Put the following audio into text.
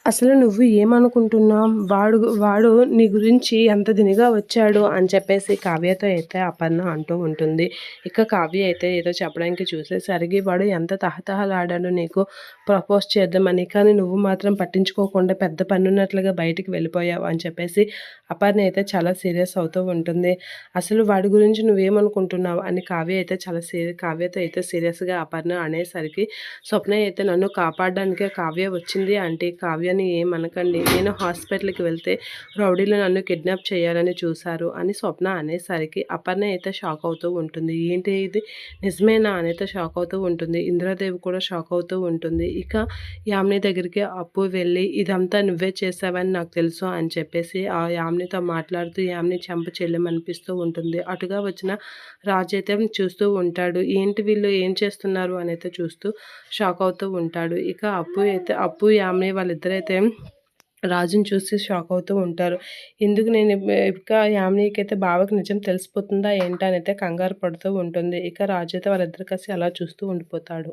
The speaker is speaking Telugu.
అసలు నువ్వు ఏమనుకుంటున్నావు? వాడు నీ గురించి ఎంత దినిగా వచ్చాడు అని చెప్పేసి కావ్యతో అయితే అపర్ణ అంటూ ఉంటుంది. ఇక కావ్య అయితే ఏదో చెప్పడానికి చూసేసరికి వాడు ఎంత తహతహలాడాడు నీకు ప్రపోజ్ చేద్దామని. కానీ నువ్వు మాత్రం పట్టించుకోకుండా పెద్ద పనున్నట్లుగా బయటికి వెళ్ళిపోయావు అని చెప్పేసి అపర్ణ అయితే చాలా సీరియస్ అవుతూ ఉంటుంది. అసలు వాడి గురించి నువ్వేమనుకుంటున్నావు అని కావ్యతో అయితే సీరియస్‌గా అపర్ణ అనేసరికి స్వప్న అయితే నన్ను కాపాడడానికే కావ్య వచ్చింది ఆంటీ. కావ్యని ఏమనకండి. నేను హాస్పిటల్‌కి వెళ్తే రౌడీలు నన్ను కిడ్నాప్ చేయాలని చూశారు అని స్వప్న అనేసరికి అపర్ణ అయితే షాక్ అవుతూ ఉంటుంది. ఏంటి ఇది నిజమేనా అనేది షాక్ అవుతూ ఉంటుంది. ఇంద్రాదేవి కూడా షాక్ అవుతూ ఉంటుంది. ఇక యామిని దగ్గరికి అప్పు వెళ్ళి ఇదంతా నువ్వే చేశావని నాకు తెలుసు అని చెప్పేసి ఆ యామినితో మాట్లాడుతూ యామిని చెంప చెల్లుమనిపిస్తూ ఉంటుంది. అటుగా వచ్చిన రాజు అయితే చూస్తూ ఉంటాడు. ఏంటి వీళ్ళు ఏం చేస్తున్నారు అని అయితే చూస్తూ షాక్ అవుతూ ఉంటాడు. ఇక అప్పు యామిని వాళ్ళిద్దరైతే రాజుని చూసి షాక్ అవుతూ ఉంటారు. ఎందుకు నేను ఇక యామినికైతే బావకి నిజం తెలిసిపోతుందా ఏంటా అని అయితే కంగారు పడుతూ ఉంటుంది. ఇక రాజు అయితే వాళ్ళిద్దరు కలిసి అలా చూస్తూ ఉండిపోతాడు.